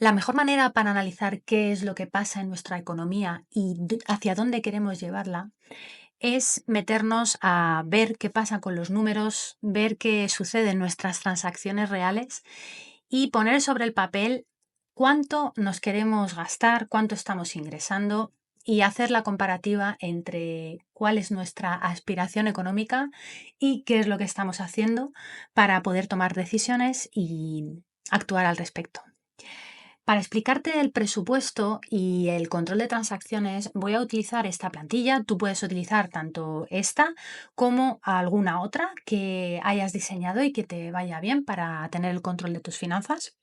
La mejor manera para analizar qué es lo que pasa en nuestra economía y hacia dónde queremos llevarla es meternos a ver qué pasa con los números, ver qué sucede en nuestras transacciones reales y poner sobre el papel cuánto nos queremos gastar, cuánto estamos ingresando y hacer la comparativa entre cuál es nuestra aspiración económica y qué es lo que estamos haciendo para poder tomar decisiones y actuar al respecto. Para explicarte el presupuesto y el control de transacciones, voy a utilizar esta plantilla. Tú puedes utilizar tanto esta como alguna otra que hayas diseñado y que te vaya bien para tener el control de tus finanzas.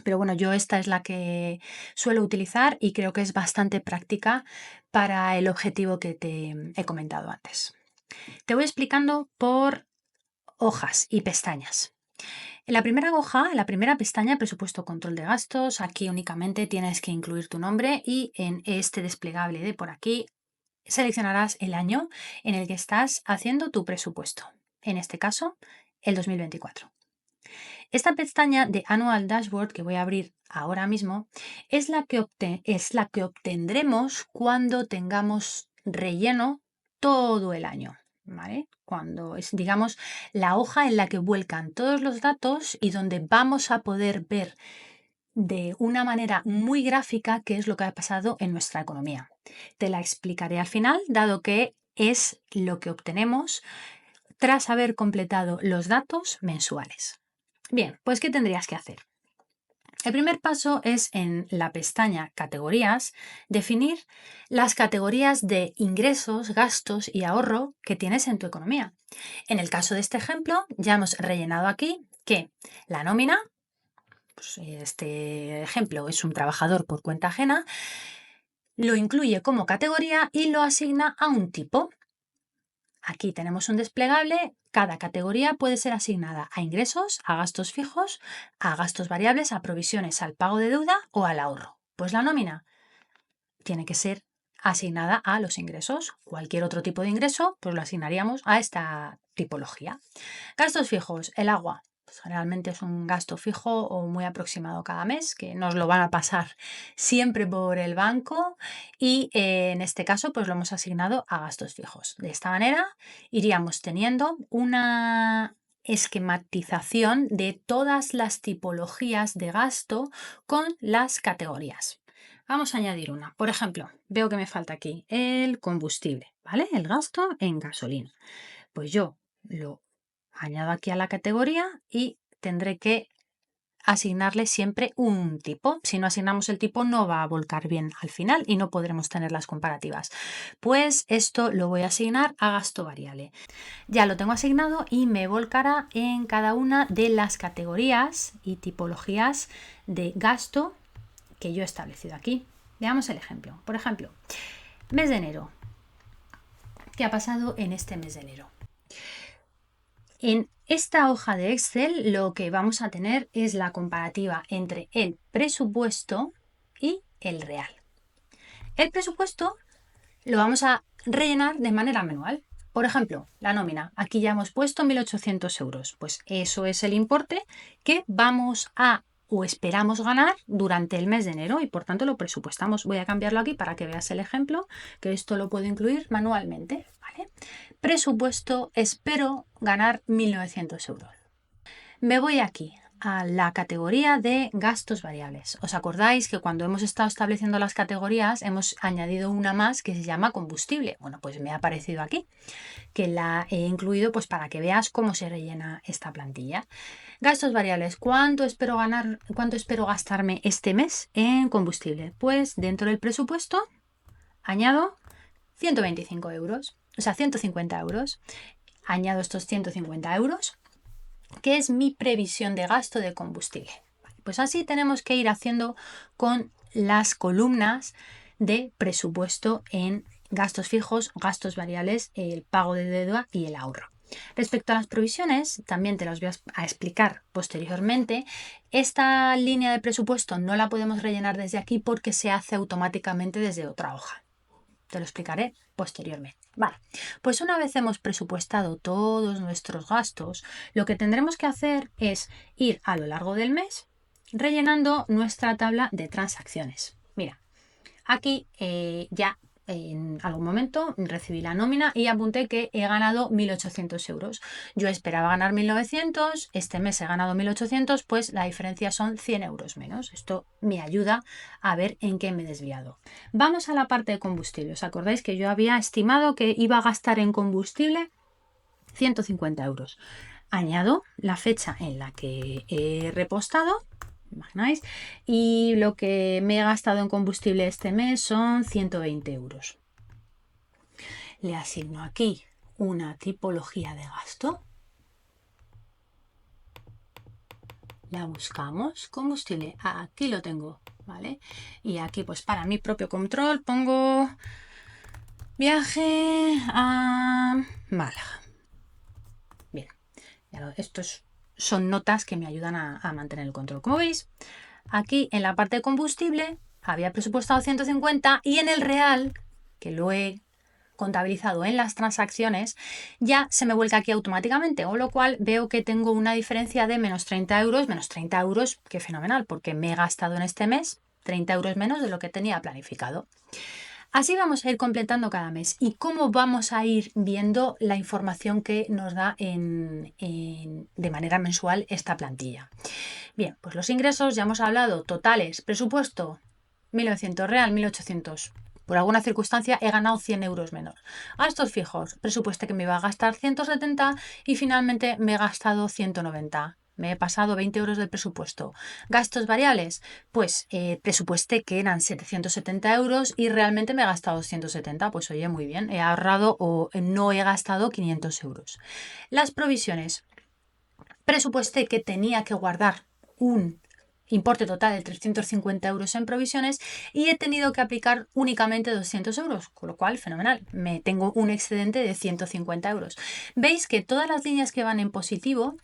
Pero bueno, yo esta es la que suelo utilizar y creo que es bastante práctica para el objetivo que te he comentado antes. Te voy explicando por hojas y pestañas. En la primera hoja, en la primera pestaña, presupuesto control de gastos, aquí únicamente tienes que incluir tu nombre y en este desplegable de por aquí seleccionarás el año en el que estás haciendo tu presupuesto. En este caso, el 2024. Esta pestaña de Annual Dashboard que voy a abrir ahora mismo es la que obtendremos cuando tengamos relleno todo el año. ¿Vale? Cuando es, digamos, la hoja en la que vuelcan todos los datos y donde vamos a poder ver de una manera muy gráfica qué es lo que ha pasado en nuestra economía. Te la explicaré al final, dado que es lo que obtenemos tras haber completado los datos mensuales. Bien, pues ¿qué tendrías que hacer? El primer paso es en la pestaña Categorías, definir las categorías de ingresos, gastos y ahorro que tienes en tu economía. En el caso de este ejemplo, ya hemos rellenado aquí que la nómina, pues este ejemplo es un trabajador por cuenta ajena, lo incluye como categoría y lo asigna a un tipo. Aquí tenemos un desplegable. Cada categoría puede ser asignada a ingresos, a gastos fijos, a gastos variables, a provisiones, al pago de deuda o al ahorro. Pues la nómina tiene que ser asignada a los ingresos. Cualquier otro tipo de ingreso, pues lo asignaríamos a esta tipología. Gastos fijos, el agua. Pues generalmente es un gasto fijo o muy aproximado cada mes, que nos lo van a pasar siempre por el banco y en este caso pues lo hemos asignado a gastos fijos. De esta manera iríamos teniendo una esquematización de todas las tipologías de gasto con las categorías. Vamos a añadir una. Por ejemplo, veo que me falta aquí el combustible, ¿vale? El gasto en gasolina. Pues yo lo añado aquí a la categoría y tendré que asignarle siempre un tipo. Si no asignamos el tipo no va a volcar bien al final y no podremos tener las comparativas. Pues esto lo voy a asignar a gasto variable. Ya lo tengo asignado y me volcará en cada una de las categorías y tipologías de gasto que yo he establecido aquí. Veamos el ejemplo. Por ejemplo, mes de enero. ¿Qué ha pasado en este mes de enero? En esta hoja de Excel lo que vamos a tener es la comparativa entre el presupuesto y el real. El presupuesto lo vamos a rellenar de manera manual. Por ejemplo, la nómina. Aquí ya hemos puesto 1.800 euros. Pues eso es el importe que vamos a o esperamos ganar durante el mes de enero y por tanto lo presupuestamos. Voy a cambiarlo aquí para que veas el ejemplo, que esto lo puedo incluir manualmente. ¿Vale? Presupuesto, espero ganar 1.900 euros. Me voy aquí a la categoría de gastos variables. ¿Os acordáis que cuando hemos estado estableciendo las categorías hemos añadido una más que se llama combustible? Bueno, pues me ha aparecido aquí, que la he incluido pues para que veas cómo se rellena esta plantilla. Gastos variables, ¿cuánto espero ganar, cuánto espero gastarme este mes en combustible? Pues dentro del presupuesto añado 125 euros, o sea, 150 euros. Añado estos 150 euros, que es mi previsión de gasto de combustible. Pues así tenemos que ir haciendo con las columnas de presupuesto en gastos fijos, gastos variables, el pago de deuda y el ahorro. Respecto a las provisiones, también te las voy a explicar posteriormente. Esta línea de presupuesto no la podemos rellenar desde aquí porque se hace automáticamente desde otra hoja. Te lo explicaré posteriormente. Vale, pues una vez hemos presupuestado todos nuestros gastos, lo que tendremos que hacer es ir a lo largo del mes rellenando nuestra tabla de transacciones. Mira, aquí ya en algún momento recibí la nómina y apunté que he ganado 1.800 euros. Yo esperaba ganar 1.900, este mes he ganado 1.800, pues la diferencia son 100 euros menos. Esto me ayuda a ver en qué me he desviado. Vamos a la parte de combustible. ¿Os acordáis que yo había estimado que iba a gastar en combustible 150 euros? Añado la fecha en la que he repostado, imagináis, y lo que me he gastado en combustible este mes son 120 euros. Le asigno aquí una tipología de gasto. La buscamos, combustible, aquí lo tengo, ¿vale? Y aquí pues para mi propio control pongo viaje a Málaga. Bien, estos son notas que me ayudan a mantener el control. Como veis, aquí en la parte de combustible había presupuestado 150 y en el real, que lo he contabilizado en las transacciones, ya se me vuelca aquí automáticamente, con lo cual veo que tengo una diferencia de menos 30 euros. Menos 30 euros, qué fenomenal, porque me he gastado en este mes 30 euros menos de lo que tenía planificado. Así vamos a ir completando cada mes. ¿Y cómo vamos a ir viendo la información que nos da de manera mensual esta plantilla? Bien, pues los ingresos ya hemos hablado, totales, presupuesto 1.900 real, 1.800. Por alguna circunstancia he ganado 100 euros menos. Gastos fijos, presupuesté que me iba a gastar 170 y finalmente me he gastado 190. Me he pasado 20 euros del presupuesto. Gastos variables, pues presupuesté que eran 770 euros y realmente me he gastado 170. Pues oye, muy bien, he ahorrado o no he gastado 500 euros. Las provisiones, presupuesté que tenía que guardar un importe total de 350 euros en provisiones y he tenido que aplicar únicamente 200 euros, con lo cual, fenomenal, me tengo un excedente de 150 euros. Veis que todas las líneas que van en positivo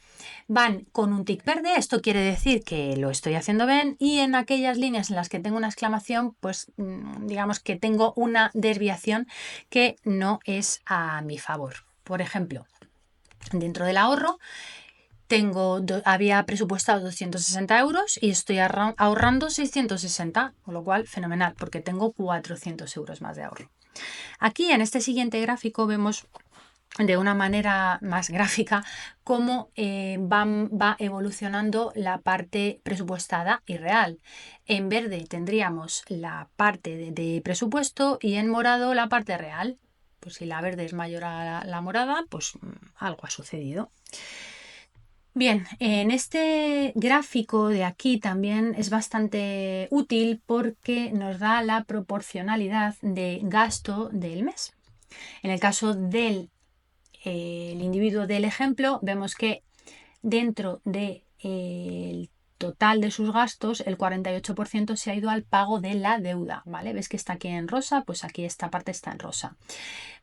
van con un tic verde, esto quiere decir que lo estoy haciendo bien, y en aquellas líneas en las que tengo una exclamación, pues digamos que tengo una desviación que no es a mi favor. Por ejemplo, dentro del ahorro, había presupuestado 260 euros y estoy ahorrando 660, con lo cual fenomenal, porque tengo 400 euros más de ahorro. Aquí en este siguiente gráfico vemos de una manera más gráfica cómo va evolucionando la parte presupuestada y real. En verde tendríamos la parte de presupuesto y en morado la parte real. Pues si la verde es mayor a la morada, pues algo ha sucedido. Bien, en este gráfico de aquí también es bastante útil porque nos da la proporcionalidad de gasto del mes. En el caso del el individuo del ejemplo, vemos que dentro del total de sus gastos, el 48% se ha ido al pago de la deuda, ¿vale? ¿Ves que está aquí en rosa? Pues aquí esta parte está en rosa.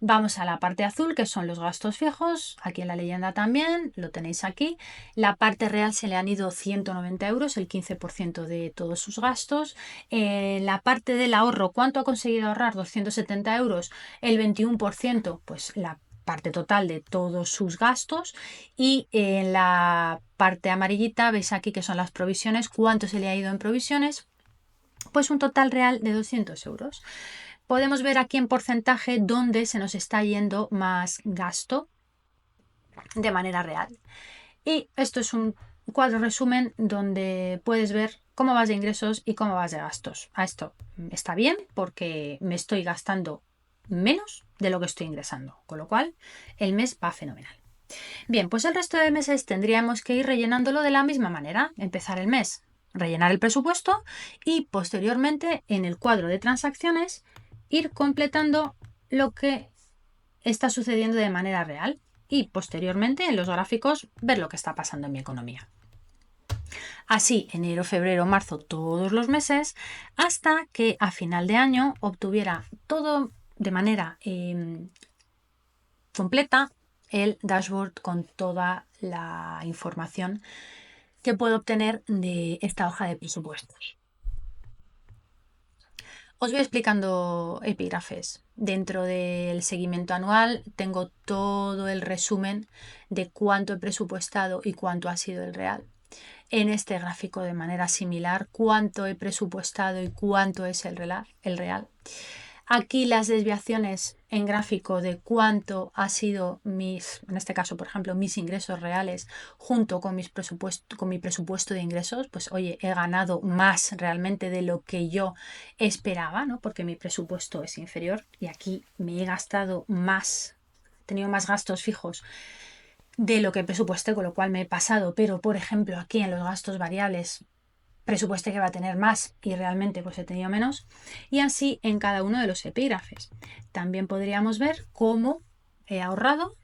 Vamos a la parte azul, que son los gastos fijos. Aquí en la leyenda también, lo tenéis aquí. La parte real se le han ido 190 euros, el 15% de todos sus gastos. La parte del ahorro, ¿cuánto ha conseguido ahorrar? 270 euros, el 21%, pues la parte total de todos sus gastos. Y en la parte amarillita, veis aquí que son las provisiones, ¿cuánto se le ha ido en provisiones? Pues un total real de 200 euros. Podemos ver aquí en porcentaje dónde se nos está yendo más gasto de manera real. Y esto es un cuadro resumen donde puedes ver cómo vas de ingresos y cómo vas de gastos. A esto está bien porque me estoy gastando menos de lo que estoy ingresando, con lo cual el mes va fenomenal. Bien, pues el resto de meses tendríamos que ir rellenándolo de la misma manera. Empezar el mes, rellenar el presupuesto y posteriormente en el cuadro de transacciones ir completando lo que está sucediendo de manera real y posteriormente en los gráficos ver lo que está pasando en mi economía. Así, enero, febrero, marzo, todos los meses, hasta que a final de año obtuviera todo de manera completa el dashboard con toda la información que puedo obtener de esta hoja de presupuestos. Os voy explicando epígrafes. Dentro del seguimiento anual tengo todo el resumen de cuánto he presupuestado y cuánto ha sido el real. en este gráfico de manera similar cuánto he presupuestado y cuánto es el real. Aquí las desviaciones en gráfico de cuánto ha sido en este caso, por ejemplo, mis ingresos reales junto con mi presupuesto de ingresos, pues oye, he ganado más realmente de lo que yo esperaba, ¿no? Porque mi presupuesto es inferior y aquí me he gastado más, he tenido más gastos fijos de lo que presupuesté, con lo cual me he pasado, pero por ejemplo aquí en los gastos variables presupuesté que va a tener más y realmente pues he tenido menos, y así en cada uno de los epígrafes. También podríamos ver cómo he ahorrado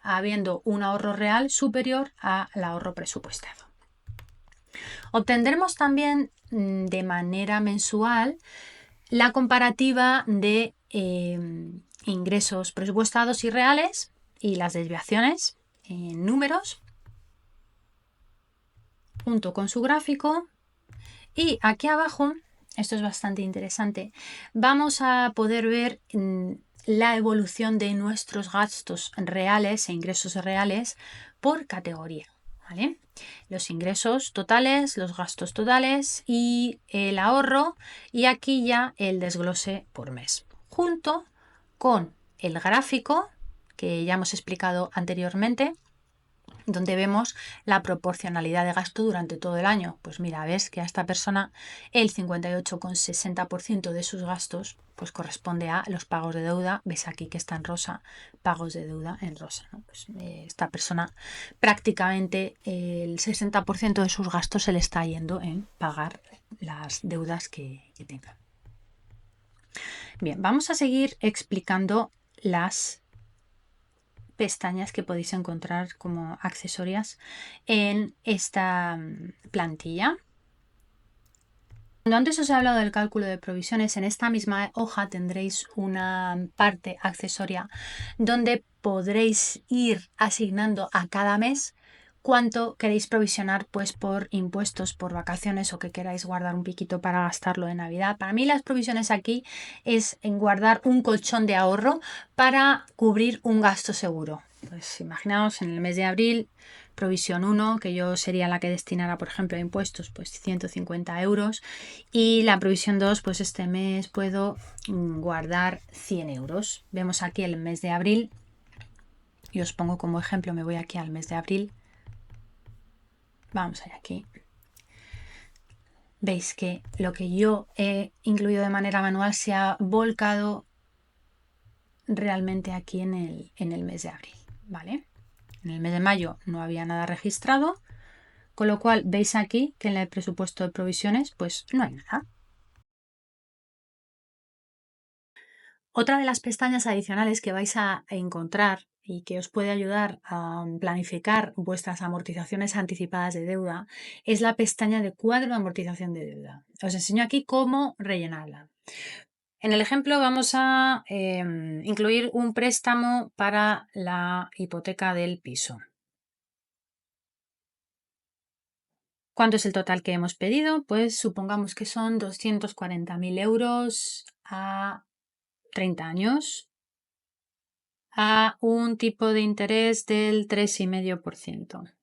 habiendo un ahorro real superior al ahorro presupuestado. Obtendremos también de manera mensual la comparativa de ingresos presupuestados y reales y las desviaciones en números junto con su gráfico. Y aquí abajo, esto es bastante interesante, vamos a poder ver la evolución de nuestros gastos reales e ingresos reales por categoría, ¿vale? Los ingresos totales, los gastos totales y el ahorro, y aquí ya el desglose por mes, junto con el gráfico que ya hemos explicado anteriormente, donde vemos la proporcionalidad de gasto durante todo el año. Pues mira, ves que a esta persona el 58,60% de sus gastos pues corresponde a los pagos de deuda. Ves aquí que está en rosa, pagos de deuda en rosa, ¿no? Pues, esta persona prácticamente el 60% de sus gastos se le está yendo en pagar las deudas que tenga. Bien, vamos a seguir explicando las pestañas que podéis encontrar como accesorias en esta plantilla. Cuando antes os he hablado del cálculo de provisiones, en esta misma hoja tendréis una parte accesoria donde podréis ir asignando a cada mes cuánto queréis provisionar pues por impuestos, por vacaciones o que queráis guardar un piquito para gastarlo de Navidad. Para mí las provisiones aquí es en guardar un colchón de ahorro para cubrir un gasto seguro. Pues imaginaos en el mes de abril, provisión 1, que yo sería la que destinara, por ejemplo, a impuestos, pues 150 euros. Y la provisión 2, pues este mes puedo guardar 100 euros. Vemos aquí el mes de abril. Y os pongo como ejemplo, me voy aquí al mes de abril. Vamos allá aquí. Veis que lo que yo he incluido de manera manual se ha volcado realmente aquí en el mes de abril, ¿vale? En el mes de mayo no había nada registrado, con lo cual veis aquí que en el presupuesto de provisiones pues no hay nada. Otra de las pestañas adicionales que vais a encontrar y que os puede ayudar a planificar vuestras amortizaciones anticipadas de deuda es la pestaña de cuadro de amortización de deuda. Os enseño aquí cómo rellenarla. En el ejemplo vamos a incluir un préstamo para la hipoteca del piso. ¿Cuánto es el total que hemos pedido? Pues supongamos que son 240.000 euros a 30 años a un tipo de interés del 3,5%.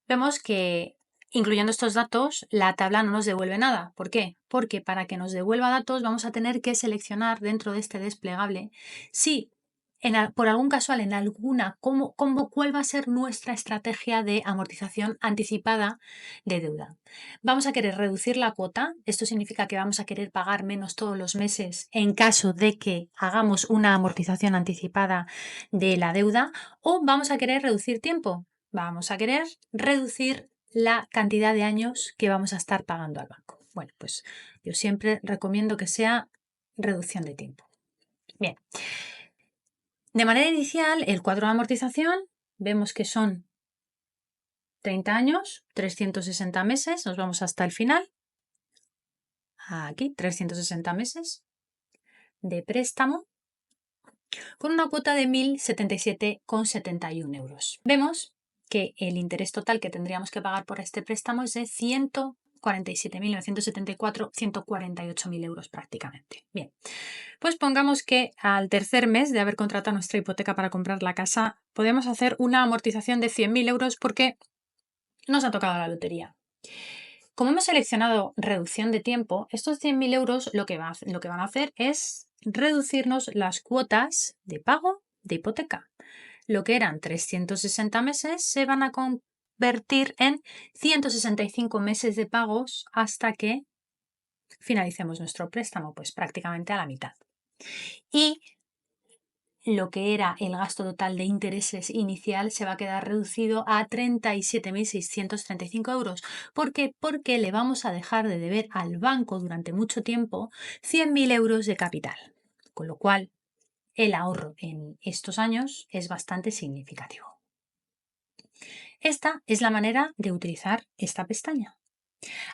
Vemos que incluyendo estos datos, la tabla no nos devuelve nada. ¿Por qué? Porque para que nos devuelva datos vamos a tener que seleccionar dentro de este desplegable si por algún casual en alguna, cuál va a ser nuestra estrategia de amortización anticipada de deuda. Vamos a querer reducir la cuota. Esto significa que vamos a querer pagar menos todos los meses en caso de que hagamos una amortización anticipada de la deuda, o vamos a querer reducir tiempo. Vamos a querer reducir la cantidad de años que vamos a estar pagando al banco. Bueno, pues yo siempre recomiendo que sea reducción de tiempo. Bien. De manera inicial, el cuadro de amortización vemos que son 30 años, 360 meses, nos vamos hasta el final. Aquí, 360 meses de préstamo con una cuota de 1.077,71 euros. Vemos que el interés total que tendríamos que pagar por este préstamo es de 147.974, 148.000 euros prácticamente. Bien, pues pongamos que al tercer mes de haber contratado nuestra hipoteca para comprar la casa, podemos hacer una amortización de 100.000 euros porque nos ha tocado la lotería. Como hemos seleccionado reducción de tiempo, estos 100.000 euros lo que van a hacer es reducirnos las cuotas de pago de hipoteca. Lo que eran 360 meses se van a convertir en 165 meses de pagos hasta que finalicemos nuestro préstamo, pues prácticamente a la mitad. Y lo que era el gasto total de intereses inicial se va a quedar reducido a 37.635 euros. ¿Por qué? Porque le vamos a dejar de deber al banco durante mucho tiempo 100.000 euros de capital, con lo cual el ahorro en estos años es bastante significativo. Esta es la manera de utilizar esta pestaña.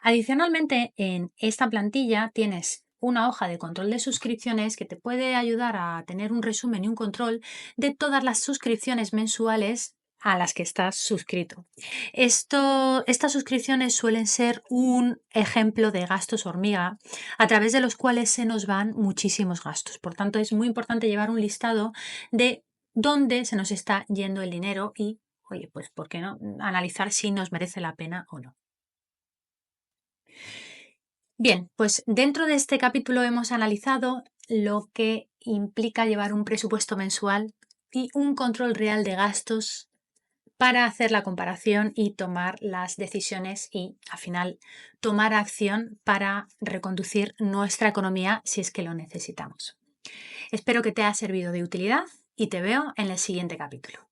Adicionalmente, en esta plantilla tienes una hoja de control de suscripciones que te puede ayudar a tener un resumen y un control de todas las suscripciones mensuales a las que estás suscrito. Estas suscripciones suelen ser un ejemplo de gastos hormiga a través de los cuales se nos van muchísimos gastos. Por tanto, es muy importante llevar un listado de dónde se nos está yendo el dinero y, oye, pues, ¿por qué no analizar si nos merece la pena o no? Bien, pues dentro de este capítulo hemos analizado lo que implica llevar un presupuesto mensual y un control real de gastos para hacer la comparación y tomar las decisiones y, al final, tomar acción para reconducir nuestra economía si es que lo necesitamos. Espero que te haya servido de utilidad y te veo en el siguiente capítulo.